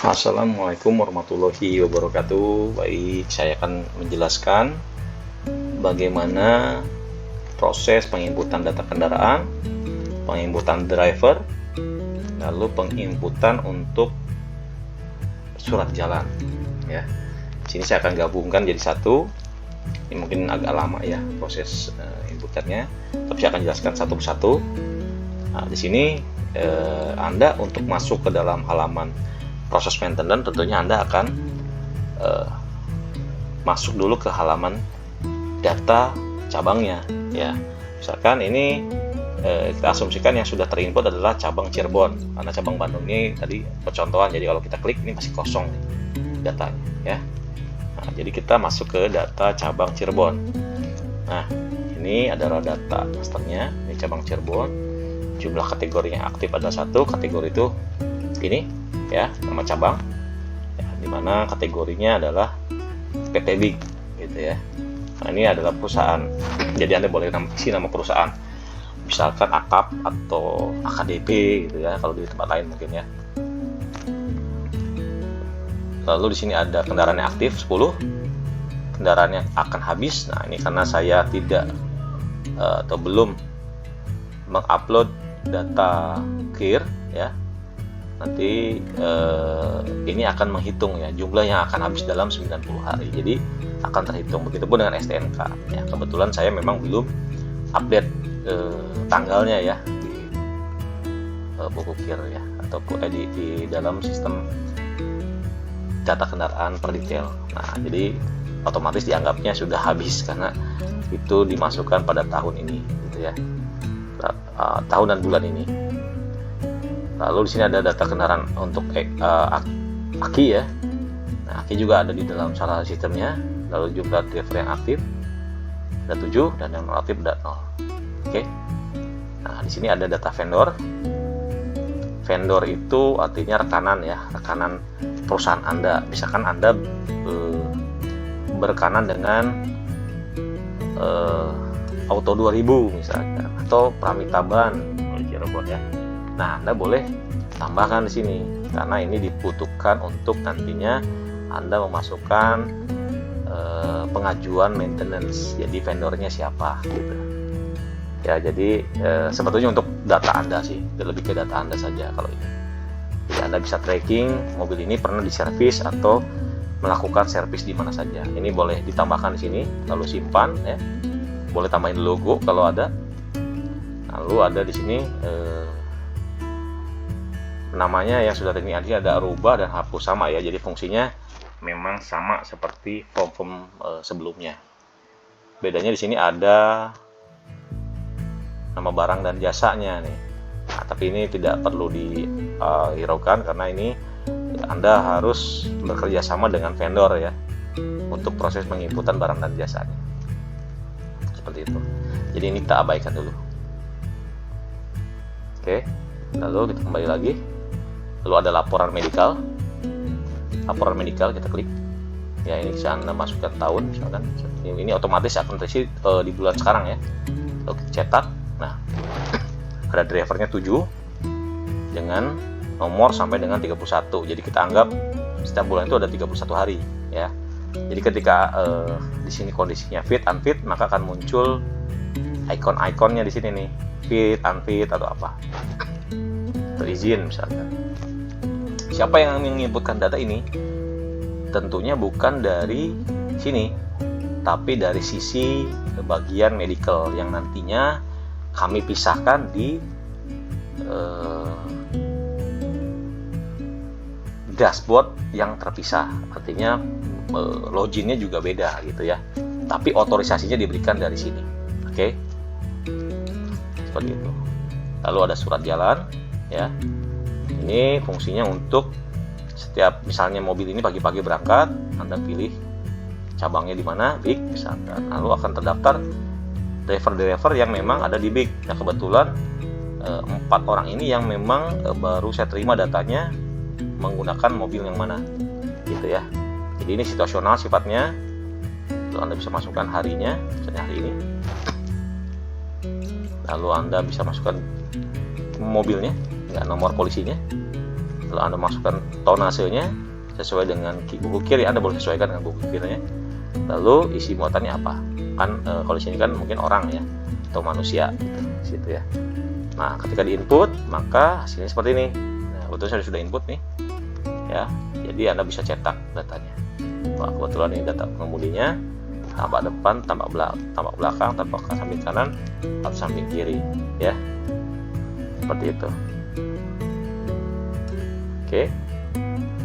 Assalamualaikum warahmatullahi wabarakatuh. Baik, saya akan menjelaskan bagaimana proses penginputan data kendaraan, penginputan driver, lalu penginputan untuk surat jalan. Ya, di sini saya akan gabungkan jadi satu. Ini mungkin agak lama ya proses inputannya, tapi saya akan jelaskan satu persatu. Nah, di sini Anda untuk masuk ke dalam halaman proses maintenance, tentunya Anda akan masuk dulu ke halaman data cabangnya ya. Misalkan ini kita asumsikan yang sudah terinput adalah cabang Cirebon, karena cabang Bandung ini tadi percontohan, jadi kalau kita klik ini masih kosong nih datanya ya. Nah, jadi kita masuk ke data cabang Cirebon. Nah, ini adalah data masternya, ini cabang Cirebon. Jumlah kategori yang aktif ada satu, kategori itu ini ya, nama cabang ya, dimana kategorinya adalah PT Big gitu ya. Nah, ini adalah perusahaan, jadi Anda boleh isi nama perusahaan, misalkan AKAP atau AKDP gitu ya, kalau di tempat lain mungkin ya. Lalu di sini ada kendaraan yang aktif 10, kendaraan yang akan habis. Nah, ini karena saya tidak atau belum mengupload data clear ya, nanti ini akan menghitung ya jumlah yang akan habis dalam 90 hari, jadi akan terhitung. Begitupun dengan STNK ya, kebetulan saya memang belum update tanggalnya ya di buku KIR ya, ataupun di dalam sistem data kendaraan per detail. Nah, jadi otomatis dianggapnya sudah habis karena itu dimasukkan pada tahun ini gitu ya, tahun dan bulan ini. Lalu di sini ada data kendaraan untuk aki ya. Nah, aki juga ada di dalam salah sistemnya. Lalu jumlah driver yang aktif ada 7 dan yang non aktif ada 0. Oke. Nah, di sini ada data vendor. Vendor itu artinya rekanan ya, rekanan perusahaan Anda. Misalkan Anda berekanan dengan Auto 2000 misalkan, atau Pramitaban di Cirebon ya. Nah, Anda boleh tambahkan di sini karena ini dibutuhkan untuk nantinya Anda memasukkan pengajuan maintenance. Jadi vendornya siapa gitu. Ya, jadi sebetulnya untuk data Anda sih, lebih ke data Anda saja kalau ini. Jadi Anda bisa tracking mobil ini pernah diservis atau melakukan servis di mana saja. Ini boleh ditambahkan di sini, lalu simpan ya. Boleh tambahin logo kalau ada. Lalu ada di sini namanya yang sudah ini ada rubah dan hapus, sama ya, jadi fungsinya memang sama seperti form-form sebelumnya. Bedanya di sini ada nama barang dan jasanya nih. Nah, tapi ini tidak perlu dihiraukan karena ini Anda harus bekerja sama dengan vendor ya untuk proses penginputan barang dan jasanya. Seperti itu. Jadi ini kita abaikan dulu. Oke, lalu kita kembali lagi. Lalu ada laporan medikal. Laporan medikal kita klik. Ya, ini bisa Anda masukkan tahun misalkan. Ini otomatis akan terisi di bulan sekarang ya. Lalu kita cetak. Nah, ada drivernya 7 dengan nomor sampai dengan 31. Jadi kita anggap setiap bulan itu ada 31 hari ya. Jadi ketika di sini kondisinya fit, unfit, maka akan muncul ikon-ikonnya di sini nih, fit, unfit atau apa. Terizin misalkan. Siapa yang menginputkan data ini? Tentunya bukan dari sini, tapi dari sisi bagian medical yang nantinya kami pisahkan di dashboard yang terpisah. Artinya loginnya juga beda gitu ya. Tapi otorisasinya diberikan dari sini. Oke. Seperti itu. Lalu ada surat jalan ya. Ini fungsinya untuk setiap misalnya mobil ini pagi-pagi berangkat, Anda pilih cabangnya di mana, Big misalkan. Lalu akan terdaftar driver-driver yang memang ada di Big. Nah, kebetulan 4 orang ini yang memang baru saya terima datanya menggunakan mobil yang mana gitu ya. Jadi ini situasional sifatnya. Lalu Anda bisa masukkan harinya, misalnya hari ini. Lalu Anda bisa masukkan mobilnya, nomor polisinya. Lalu Anda masukkan tonasenya sesuai dengan buku kiri, Anda boleh sesuaikan dengan buku kirinya. Lalu isi muatannya apa? Kan kalau di sini kan mungkin orang ya atau manusia gitu, situ ya. Nah, ketika di input maka hasilnya seperti ini. Nah, kebetulan saya sudah input nih ya. Jadi Anda bisa cetak datanya. Wah, kebetulan ini data pengemudinya, tampak depan, tampak belakang, tampak samping kanan, atau samping kiri ya. Seperti itu. Oke.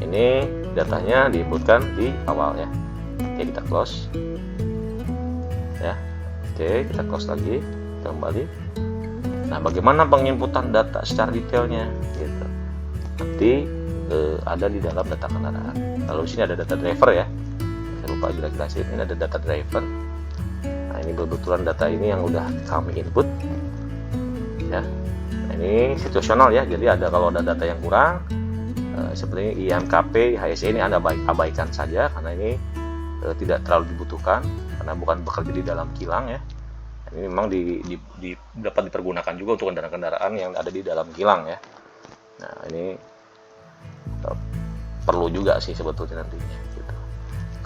Ini datanya diinputkan di awal ya. Oke, kita close ya. Oke, kita close lagi, kita kembali. Nah, bagaimana penginputan data secara detailnya gitu, nanti ada di dalam data kendaraan. Lalu di sini ada data driver ya, saya lupa jelasin, ini ada data driver. Nah, ini kebetulan data ini yang udah kami input ya. Nah, ini situasional ya, jadi ada kalau ada data yang kurang seperti IMKP, HSE, ini Anda abaikan saja karena ini tidak terlalu dibutuhkan karena bukan bekerja di dalam kilang ya. Ini memang dapat dipergunakan juga untuk kendaraan-kendaraan yang ada di dalam kilang ya. Nah, ini perlu juga sih sebetulnya nantinya gitu.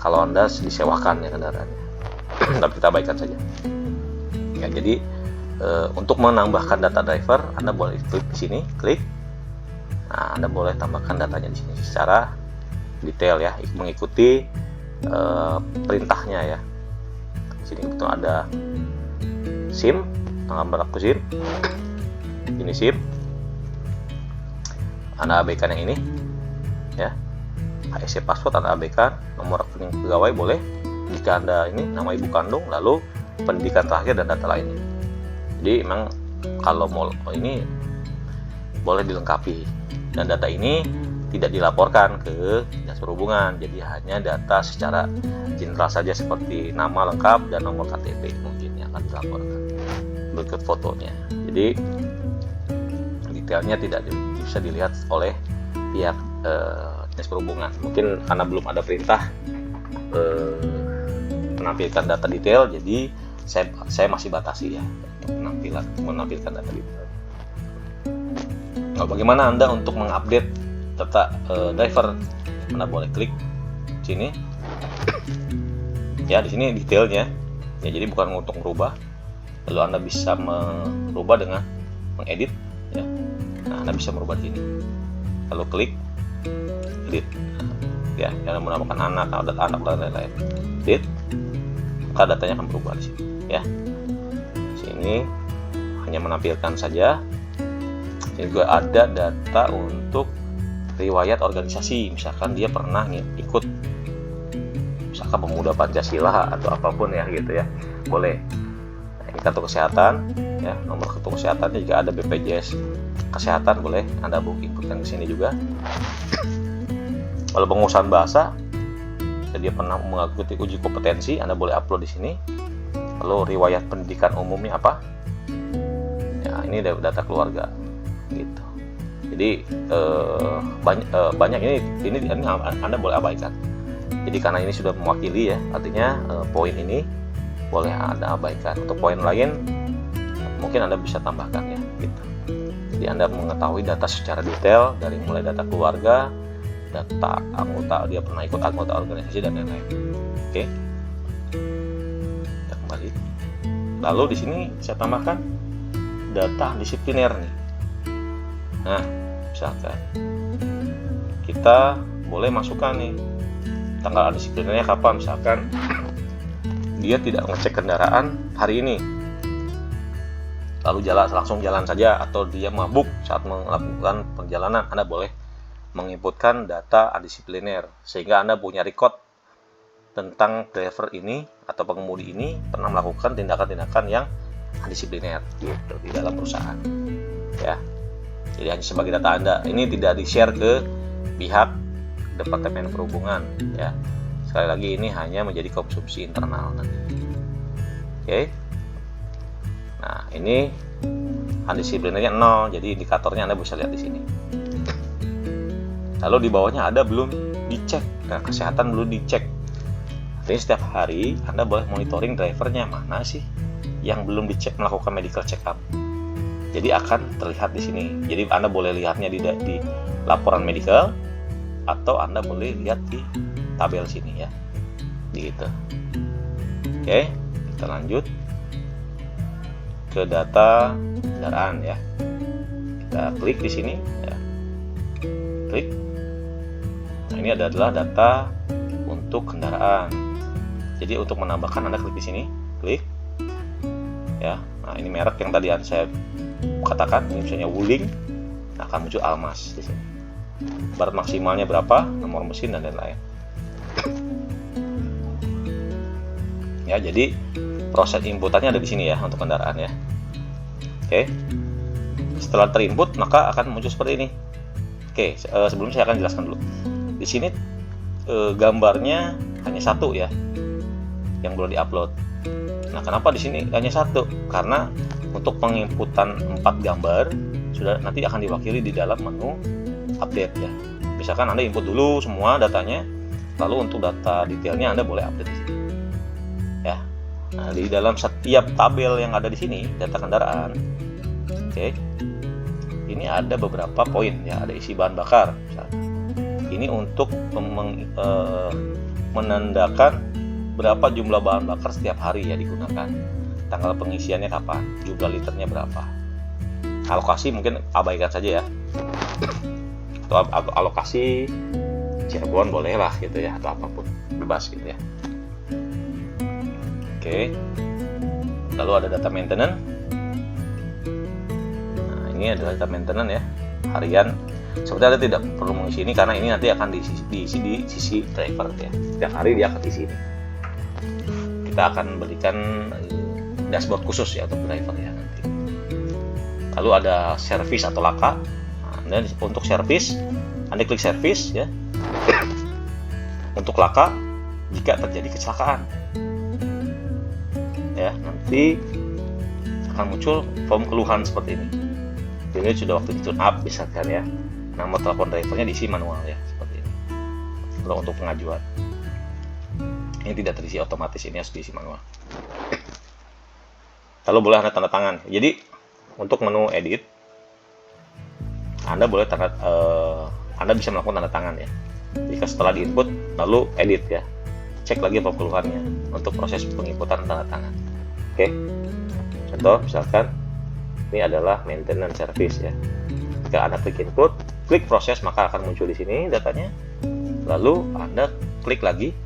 Kalau Anda disewakan ya kendaraannya. Tapi kita abaikan saja. Ya, jadi untuk menambahkan data driver, Anda boleh klik di sini, klik. Nah, Anda boleh tambahkan datanya di sini secara detail ya, mengikuti perintahnya ya. Di sini itu ada SIM, tanggal berlaku SIM, ini SIM. Anda abaikan yang ini ya. HSE password Anda abaikan, nomor rekening pegawai boleh jika Anda ini nama ibu kandung, lalu pendidikan terakhir dan data lainnya. Jadi memang kalau mau ini boleh dilengkapi, dan data ini tidak dilaporkan ke Dinas Perhubungan, jadi hanya data secara general saja seperti nama lengkap dan nomor KTP mungkin yang akan dilaporkan, berikut fotonya. Jadi detailnya tidak bisa dilihat oleh pihak Dinas Perhubungan. Mungkin karena belum ada perintah menampilkan data detail, jadi saya masih batasi ya untuk menampilkan data detail. Nah, bagaimana Anda untuk mengupdate data driver? Anda boleh klik sini ya, di sini detailnya ya, jadi bukan untuk merubah. Lalu Anda bisa merubah dengan mengedit ya. Nah, Anda bisa merubah di sini, lalu klik edit ya, yang menambahkan anak dan lain-lain, edit, maka datanya akan berubah di sini ya. Sini hanya menampilkan saja. Ini juga ada data untuk riwayat organisasi, misalkan dia pernah ikut misalkan pemuda Pancasila atau apapun ya gitu ya, boleh. Nah, ini kartu kesehatan ya, nomor kartu kesehatannya jika ada BPJS kesehatan boleh Anda inputkan ke sini juga. Kalau pengusahaan bahasa, dia pernah mengikuti uji kompetensi, Anda boleh upload di sini. Lalu riwayat pendidikan umumnya apa? Ya, ini data keluarga gitu. Jadi banyak ini Anda boleh abaikan. Jadi karena ini sudah mewakili ya, artinya poin ini boleh Anda abaikan. Untuk poin lain mungkin Anda bisa tambahkan ya gitu. Jadi Anda mengetahui data secara detail dari mulai data keluarga, data anggota, dia pernah ikut anggota organisasi dan lain-lain. Oke. Kita kembali. Lalu di sini saya tambahkan data disipliner nih. Nah, misalkan kita boleh masukkan nih tanggal disiplinernya kapan, misalkan dia tidak ngecek kendaraan hari ini lalu langsung jalan saja, atau dia mabuk saat melakukan perjalanan, Anda boleh menginputkan data disipliner sehingga Anda punya record tentang driver ini atau pengemudi ini pernah melakukan tindakan-tindakan yang disipliner gitu di dalam perusahaan ya. Jadi hanya sebagai data Anda, ini tidak di-share ke pihak Departemen Perhubungan ya. Sekali lagi ini hanya menjadi konsumsi internal nanti. Oke. Nah, ini disiplinernya 0, jadi indikatornya Anda bisa lihat di sini. Lalu di bawahnya ada belum dicek. Nah, kesehatan belum dicek. Jadi setiap hari Anda boleh monitoring drivernya mana sih yang belum dicek melakukan medical check up. Jadi akan terlihat di sini. Jadi Anda boleh lihatnya di laporan medical atau Anda boleh lihat di tabel sini ya. Gitu. Oke, kita lanjut ke data kendaraan ya. Kita klik di sini ya. Klik. Nah, ini adalah data untuk kendaraan. Jadi untuk menambahkan Anda klik di sini, klik. Ya. Nah, ini merek yang tadi saya katakan, ini misalnya Wuling. Nah, akan muncul Almas di sini. Barat maksimalnya berapa, nomor mesin dan lain-lain. Ya, jadi proses inputannya ada di sini ya untuk kendaraan ya. Oke. Setelah terinput maka akan muncul seperti ini. Oke, sebelum saya akan jelaskan dulu. Di sini gambarnya hanya satu ya yang boleh diupload. Nah, kenapa di sini hanya satu? Karena untuk penginputan 4 gambar sudah nanti akan diwakili di dalam menu update ya. Misalkan Anda input dulu semua datanya, lalu untuk data detailnya Anda boleh update di sini. Ya. Nah, di dalam setiap tabel yang ada di sini, data kendaraan. Oke. Ini ada beberapa poin ya, ada isi bahan bakar misalnya. Ini untuk menandakan berapa jumlah bahan bakar setiap hari ya digunakan. Tanggal pengisiannya kapan, jumlah liternya berapa. Alokasi mungkin abaikan saja ya. Atau alokasi Cirebon boleh lah gitu ya, atau apapun, bebas gitu ya. Oke. Lalu ada data maintenance. Nah, ini adalah data maintenance ya, harian. Sebenarnya Anda tidak perlu mengisi ini karena ini nanti akan diisi di sisi driver ya. Setiap hari dia akan diisi ini. Kita akan berikan dashboard khusus ya untuk driver ya nanti. Lalu ada service atau laka. Nah, untuk service, Anda klik service ya. Untuk laka, jika terjadi kecelakaan, ya nanti akan muncul form keluhan seperti ini. Ini sudah waktu di tune up misalkan ya. Nomor telepon drivernya diisi manual ya seperti ini. Kalau untuk pengajuan, ini tidak terisi otomatis, ini harus diisi manual. Lalu boleh Anda tanda tangan. Jadi untuk menu edit, Anda boleh Anda bisa melakukan tanda tangan ya. Jika setelah diinput lalu edit ya, cek lagi form keluhannya untuk proses penginputan tanda tangan. Oke. Contoh misalkan ini adalah maintenance service ya. Jika Anda klik input, klik proses, maka akan muncul di sini datanya. Lalu Anda klik lagi.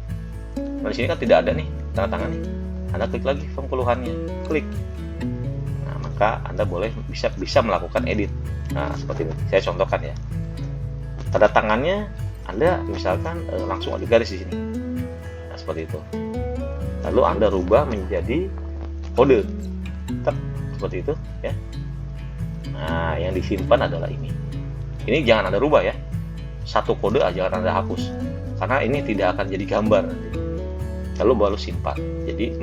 Nah, di sini kan tidak ada nih tanda tangan nih. Anda klik lagi form keluhannya, klik. Nah, maka Anda bisa melakukan edit. Nah, seperti ini. Saya contohkan ya. Tanda tangannya Anda misalkan langsung ada garis di sini. Nah, seperti itu. Lalu Anda rubah menjadi kode. Seperti itu ya. Nah, yang disimpan adalah ini. Ini jangan Anda rubah ya. Satu kode aja jangan Anda hapus. Karena ini tidak akan jadi gambar nanti. Lalu baru simpan. Jadi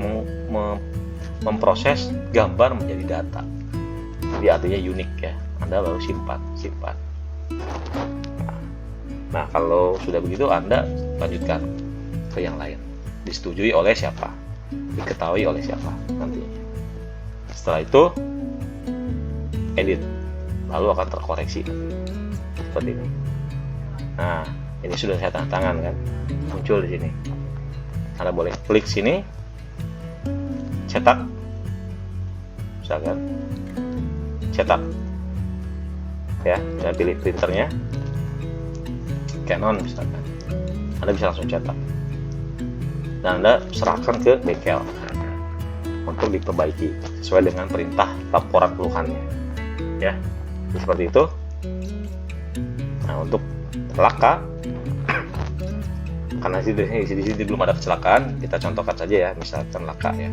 memproses gambar menjadi data. Jadi artinya unik ya. Anda baru simpan. Nah, kalau sudah begitu Anda lanjutkan ke yang lain. Disetujui oleh siapa? Diketahui oleh siapa nantinya. Setelah itu edit, lalu akan terkoreksi seperti ini. Nah, ini sudah saya tanda tangan kan, muncul di sini. Anda boleh klik sini, cetak, misalkan cetak, ya. Saya pilih printernya, Canon misalkan. Anda bisa langsung cetak, dan Anda serahkan ke bengkel untuk diperbaiki sesuai dengan perintah laporan keluhannya. Ya, seperti itu. Nah, untuk laka, karena di sini belum ada kecelakaan, kita contohkan saja ya, misalkan laka ya.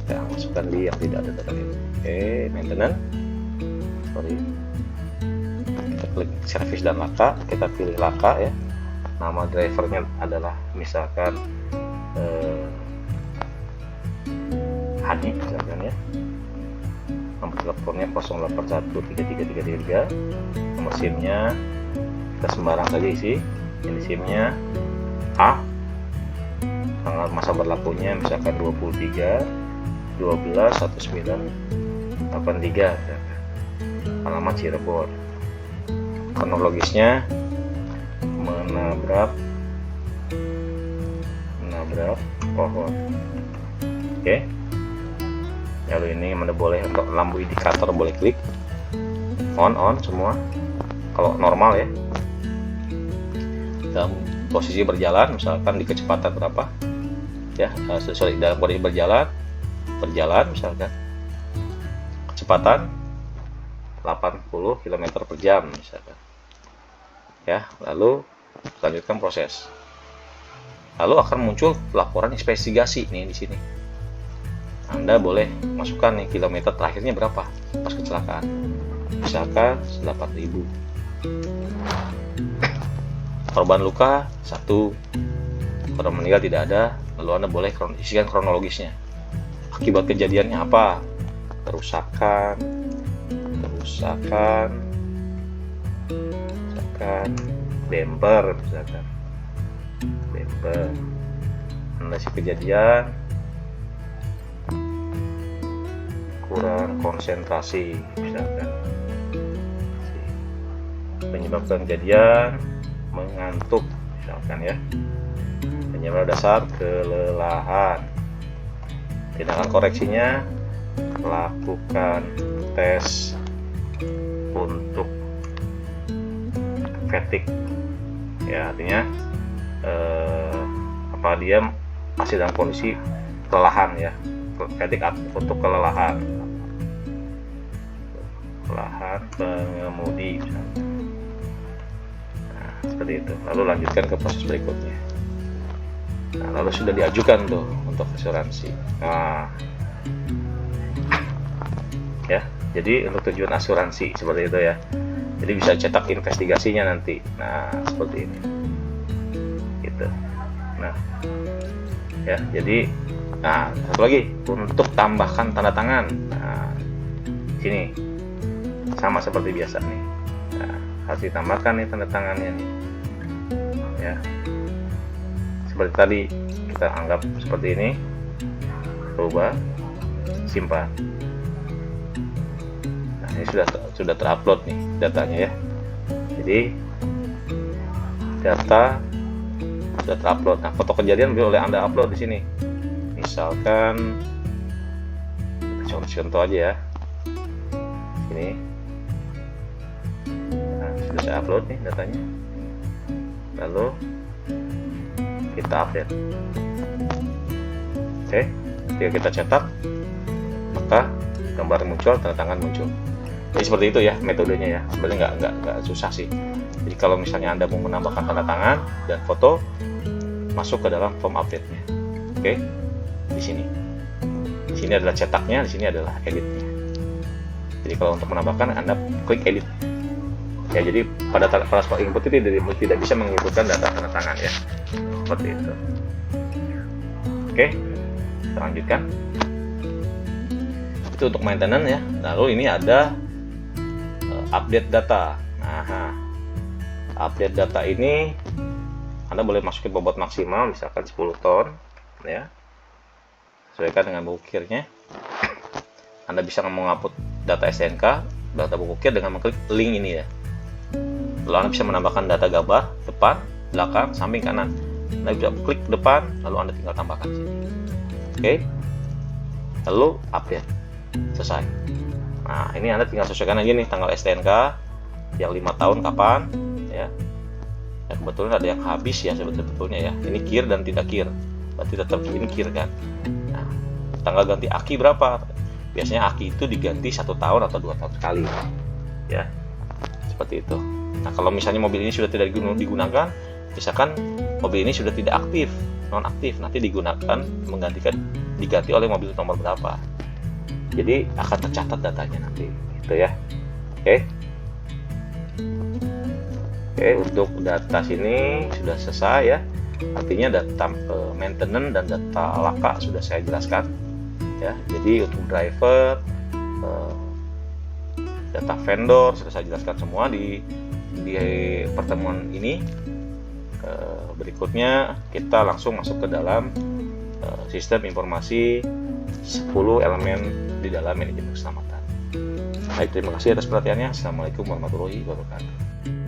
Kita masukkan di yang tidak ada tadi. Oke, maintenance. Sorry. Kita klik service dan laka, kita pilih laka ya. Nama drivernya adalah misalkan Hani misalkan ya. Nomor teleponnya 08133333. Nomor SIM-nya kita sembarang saja isi. Ini SIM-nya A. Tanggal masa berlakunya misalkan 23 12 1983. alamat Cirebon. Kronologisnya menabrak pohon. Oke. Lalu ini mana boleh untuk lampu indikator boleh klik on semua kalau normal ya. Dalam posisi berjalan misalkan di kecepatan berapa ya, dalam posisi berjalan misalkan kecepatan 80 km per jam misalkan ya. Lalu lanjutkan proses, lalu akan muncul laporan investigasi nih di sini. Anda boleh masukkan nih kilometer terakhirnya berapa pas kecelakaan, misalkan 8.000. Korban luka 1, korban meninggal tidak ada. Lalu Anda boleh isikan kronologisnya. Akibat kejadiannya apa? Kerusakan, bemper misalkan, kondisi kejadian, kurang konsentrasi misalkan, penyebab kejadian mengantuk misalkan ya, penyebab dasar kelelahan, tindakan koreksinya lakukan tes untuk fatigue ya, artinya dia masih dalam kondisi kelelahan ya, fatigue untuk kelelahan pengemudi misalnya. Nah, seperti itu. Lalu lanjutkan ke proses berikutnya. Nah, lalu sudah diajukan tuh untuk asuransi. Nah, ya, jadi untuk tujuan asuransi seperti itu ya. Jadi bisa cetak investigasinya nanti. Nah, seperti ini. Gitu. Nah, ya, jadi satu lagi untuk tambahkan tanda tangan. Nah, sini sama seperti biasa nih. Nah, harus ditambahkan nih tanda tangannya nih. Ya. Seperti tadi kita anggap seperti ini. Rubah, simpan. Nah, ini sudah terupload nih datanya ya. Jadi data sudah terupload. Nah, foto kejadian boleh Anda upload di sini. Misalkan contoh aja ya. Ini sudah saya upload nih datanya. Lalu kita update. Oke, ketika kita cetak maka gambar muncul, tanda tangan muncul. Jadi seperti itu ya metodenya ya. Sebenarnya nggak susah sih. Jadi kalau misalnya Anda mau menambahkan tanda tangan dan foto, masuk ke dalam form update-nya. Oke, di sini. Di sini adalah cetaknya, di sini adalah editnya. Jadi kalau untuk menambahkan Anda klik edit. Ya, jadi pada input itu tidak bisa menginputkan data tanda tangan ya. Seperti itu. Oke, kita lanjutkan. Itu untuk maintenance ya. Lalu ini ada update data. Nah, update data ini Anda boleh masukin bobot maksimal misalkan 10 ton ya. Sesuaikan dengan buku kirnya. Anda bisa mengupload data STNK, data buku kir dengan mengklik link ini ya. Lalu Anda bisa menambahkan data gambar depan, belakang, samping, kanan. Anda bisa klik depan, lalu Anda tinggal tambahkan sini. Oke. Lalu update. Selesai. Nah, ini Anda tinggal sesuaikan aja nih tanggal STNK yang 5 tahun kapan ya. Ya, kebetulan ada yang habis ya sebetulnya ya. Ini kir dan tidak kir. Berarti tetap ini kir kan. Nah, tanggal ganti aki berapa? Biasanya aki itu diganti 1 tahun atau 2 tahun sekali. Ya. Seperti itu. Nah, kalau misalnya mobil ini sudah tidak digunakan, misalkan mobil ini sudah tidak aktif, nonaktif, nanti digunakan diganti oleh mobil nomor berapa. Jadi akan tercatat datanya nanti, gitu ya. Oke, untuk data sini sudah selesai ya. Artinya data maintenance dan data laka sudah saya jelaskan ya. Jadi untuk driver, data vendor sudah saya jelaskan semua di pertemuan ini. Berikutnya kita langsung masuk ke dalam sistem informasi 10 elemen di dalam manajemen keselamatan. Baik, terima kasih atas perhatiannya. Assalamualaikum warahmatullahi wabarakatuh.